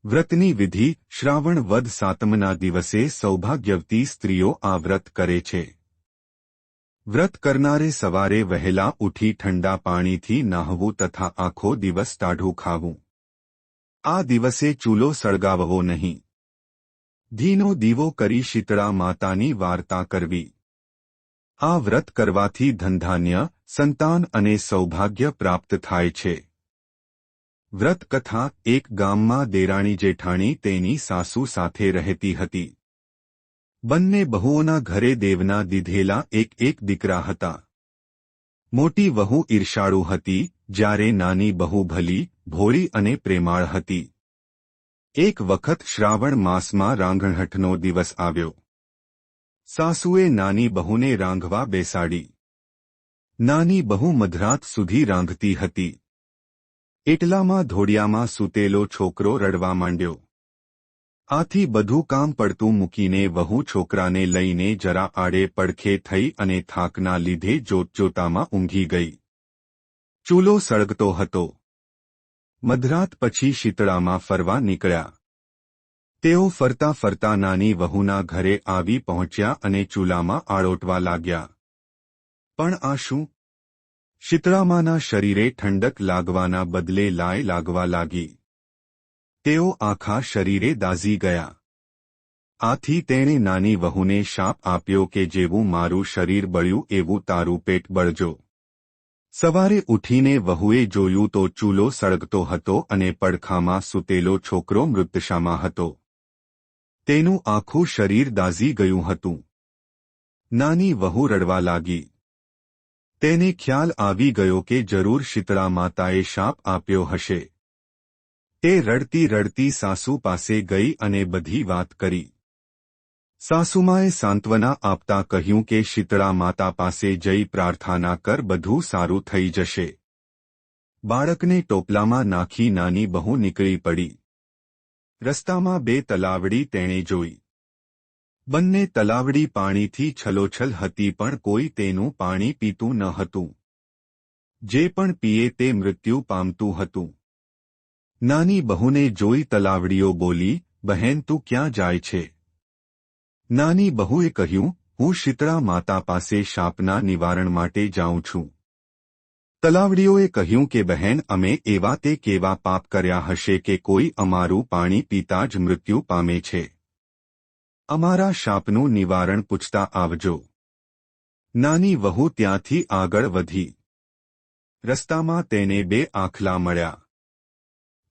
વ્રતની વિધિ શ્રાવણ વદ સાતમના દિવસે સૌભાગ્યવતી સ્ત્રીઓ આ વ્રત કરે છે. વ્રત કરનારે સવારે વહેલા ઉઠી ઠંડા પાણીથી નહાવું તથા આખો દિવસ ટાઢું ખાવું. આ દિવસે ચૂલો સળગાવવો નહીં. ઘીનો દીવો કરી શીતળા માતાની વાર્તા કરવી. આ વ્રત કરવાથી ધનધાન્ય, સંતાન અને સૌભાગ્ય પ્રાપ્ત થાય છે. વ્રત કથા. એક ગામમાં દેરાણી જેઠાણી તેની સાસુ સાથે રહેતી હતી. બંને બહુઓના ઘરે દેવના દીધેલા એક દીકરા હતા. મોટી વહુ ઈર્ષાળુ હતી, જ્યારે નાની બહુ ભલી, ભોળી અને પ્રેમાળ હતી. એક વખત શ્રાવણ માસમાં રાંગણહઠનો દિવસ આવ્યો. સાસુએ નાની બહુને રાંધવા બેસાડી. નાની બહુ મધરાત સુધી રાંધતી હતી. એટલામાં ધોડિયામાં સૂતેલો છોકરો રડવા માંડ્યો. આથી બધું કામ પડતું મૂકીને વહુ છોકરાને લઈને જરા આડે પડખે થઈ અને થાકના લીધે જોતજોતામાં ઊંઘી ગઈ. ચૂલો સળગતો હતો. મધરાત પછી શીતળામાં ફરવા નીકળ્યા. તેઓ ફરતા ફરતા નાની વહુના ઘરે આવી પહોંચ્યા અને ચૂલામાં આળોટવા લાગ્યા. પણ આ શું? શીતળામાના શરીરે ઠંડક લાગવાના બદલે લાય લાગવા લાગી. તેઓ આખા શરીરે દાઝી ગયા. આથી તેણે નાની વહુને શાપ આપ્યો કે જેવું મારું શરીર બળ્યું એવું તારું પેટ બળજો. સવારે ઉઠીને વહુએ જોયું તો ચૂલો સળગતો હતો અને પડખામાં સૂતેલો છોકરો મૃતદશામાં હતો. તેનું આખું શરીર દાઝી ગયું હતું. નાની વહુ રડવા લાગી. તેને ખ્યાલ આવી ગયો કે જરૂર શીતળા માતાએ શાપ આપ્યો હશે. તે રડતી રડતી સાસુ પાસે ગઈ અને બધી વાત કરી. સાસુમાએ સાંત્વના આપતા કહ્યું કે શીતળા માતા પાસે જઈ પ્રાર્થના કર, બધું સારું થઈ જશે. બાળકને ટોપલામાં નાખી નાની બહુ નીકળી પડી. રસ્તામાં બે તલાવડી તેણે જોઈ. બંને તલાવડી પાણીથી છલોછલ હતી, પણ કોઈ તેનું પાણી પીતું ન હતું. જે પણ પીએ તે મૃત્યુ પામતું હતું. નાની બહુને જોઈ તલાવડીઓ બોલી, બહેન તું ક્યાં જાય છે? નાની બહુએ કહ્યું, હું શીતળા માતા પાસે શાપના નિવારણ માટે જાઉં છું. તલાવડીઓએ કહ્યું કે બહેન, અમે એવા તે કેવા પાપ કર્યા હશે કે કોઈ અમારું પાણી પીતા જ મૃત્યુ પામે છે? અમારા શાપનું નિવારણ પૂછતા આવજો. નાની વહુ ત્યાંથી આગળ વધી. રસ્તામાં તેને બે આખલા મળ્યા.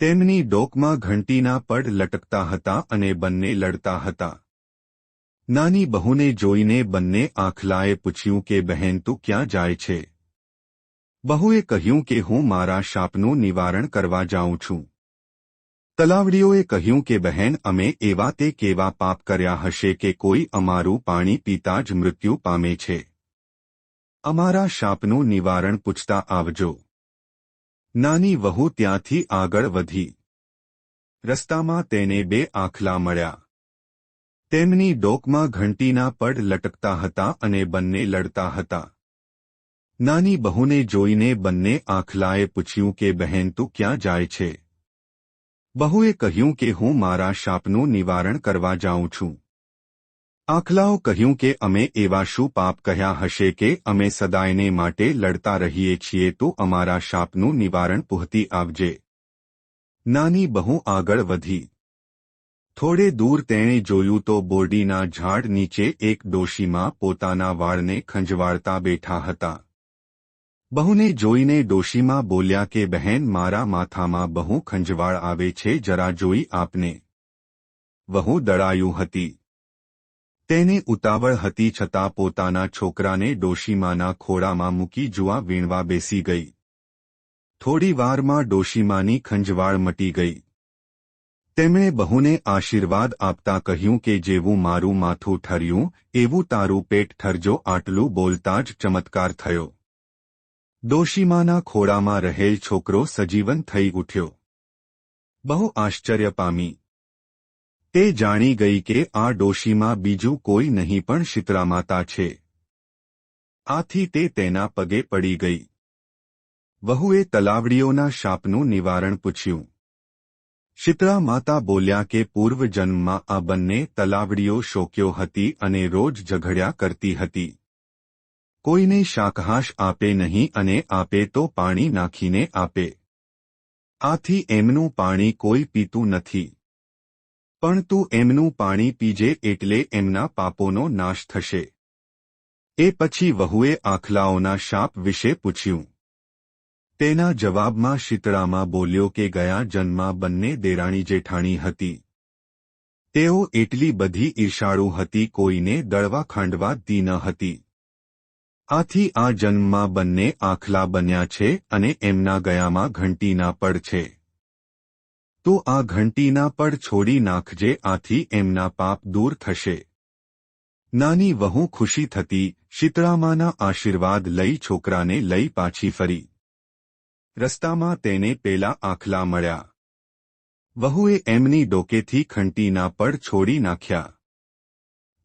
તેમની ડોકમાં ઘંટીના પડ લટકતા હતા અને બંને લડતા હતા. નાની બહુને જોઈને બંને આખલાએ પૂછ્યું કે બહેન તું ક્યાં જાય છે? બહુએ કહ્યું કે હું મારા શાપનું નિવારણ કરવા જાઉં છું. તલાવડીઓએ કહ્યું કે બહેન, અમે એવા તે કેવા પાપ કર્યા હશે કે કોઈ અમારું પાણી પીતા જ મૃત્યુ પામે છે? અમારા શાપનું નિવારણ પૂછતા આવજો. નાની વહુ ત્યાંથી આગળ વધી. રસ્તામાં તેને બે આખલા મળ્યા. તેમની ડોકમાં ઘંટીના પડ લટકતા હતા અને બંને લડતા હતા. નાની બહુને જોઈને બંને આખલાએ પૂછ્યું કે બહેન તું ક્યાં જાય છે? બહુએ કહ્યું કે હું મારા શાપનું નિવારણ કરવા જાઉં છું. આખલાઓ કહ્યું કે અમે એવા શું પાપ કહ્યા હશે કે અમે સદાયને માટે લડતા રહીએ છીએ, તો અમારા શાપનું નિવારણ પૂછતી આવજે. નાની બહુ આગળ વધી. થોડે દૂર તેણે જોયું તો બોરડીના ઝાડ નીચે એક ડોશીમાં પોતાના વાળને ખંજવાળતા બેઠા હતા. બહુને જોઈને ડોશીમાં બોલ્યા કે બહેન, મારા માથામાં બહુ ખંજવાળ આવે છે, જરા જોઈ આપને. વહુ દળાયું હતી. તેને ઉતાવળ હતી છતાં પોતાના છોકરાને ડોશીમાના ખોળામાં મૂકી જુઆ વીણવા બેસી ગઈ. થોડી વારમાં ડોશીમાની ખંજવાળ મટી ગઈ. તેમણે બહુને આશીર્વાદ આપતા કહ્યું કે જેવું મારું માથું ઠર્યું એવું તારું પેટ ઠરજો. આટલું બોલતા જ ચમત્કાર થયો. ડોશીમાના ખોળામાં રહેલ છોકરો સજીવન થઈ ઉઠ્યો. બહુ આશ્ચર્ય પામી. તે જાણી ગઈ કે આ ડોશીમાં બીજું કોઈ નહીં પણ શીતળા માતા છે. આથી તે તેના પગે પડી ગઈ. વહુએ તલાવડીઓના શાપનું નિવારણ પૂછ્યું. શીતળા માતા બોલ્યા કે પૂર્વજન્મમાં આ બંને તલાવડીઓ શોક્યો હતી અને રોજ ઝઘડ્યા કરતી હતી. કોઈને શાકહાશ આપે નહીં અને આપે તો પાણી નાખીને આપે. આથી એમનું પાણી કોઈ પીતું નથી. પણ તું એમનું પાણી પીજે એટલે એમના પાપોનો નાશ થશે. એ પછી વહુએ આખલાઓના શાપ વિશે પૂછ્યું. તેના જવાબમાં શીતળામાં બોલ્યો કે ગયા જન્મમાં બંને દેરાણી જેઠાણી હતી. તેઓ એટલી બધી ઈર્ષાળુ હતી, કોઈને દળવા ખાંડવા દી ન હતી. આથી આ જન્મમાં બંને આખલા બન્યા છે અને એમના ગયામાં ઘંટીના પડ છે. તો આ ઘંટીના પડ છોડી નાખજે, આથી એમના પાપ દૂર થશે. નાની વહુ ખુશી થતી શીતળામાના આશીર્વાદ લઈ છોકરાને લઈ પાછી ફરી. રસ્તામાં તેને પેલા આખલા મળ્યા. વહુએ એમની ડોકેથી ઘંટીના પડ છોડી નાખ્યા.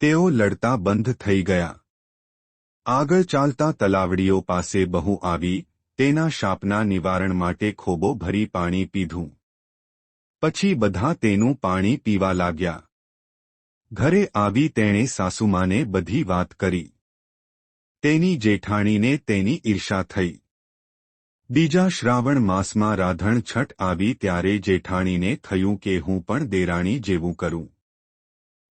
તેઓ લડતા બંધ થઈ ગયા. આગળ ચાલતા તલાવડીઓ પાસે બહુ આવી. તેના શાપના નિવારણ માટે ખોબો ભરી પાણી પીધું. પછી બધા તેનું પાણી પીવા લાગ્યા. ઘરે આવી તેણે સાસુમાને બધી વાત કરી. તેની જેઠાણીને તેની ઈર્ષા થઈ. બીજા શ્રાવણ માસમાં રાધણ છઠ આવી ત્યારે જેઠાણીને થયું કે હું પણ દેરાણી જેવું કરું.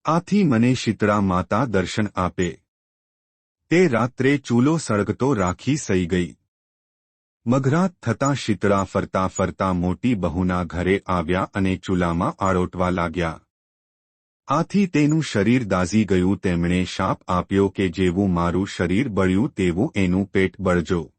આથી મને શીતળા માતા દર્શન આપે. તે રાત્રે ચૂલો સળગતો રાખી સઈ ગઈ. મઘરાત થતાં શીતળા ફરતા ફરતા મોટી બહુના ઘરે આવ્યા અને ચૂલામાં આળોટવા લાગ્યા. આથી તેનું શરીર દાઝી ગયું. તેમણે શાપ આપ્યો કે જેવું મારું શરીર બળ્યું તેવું એનું પેટ બળજો.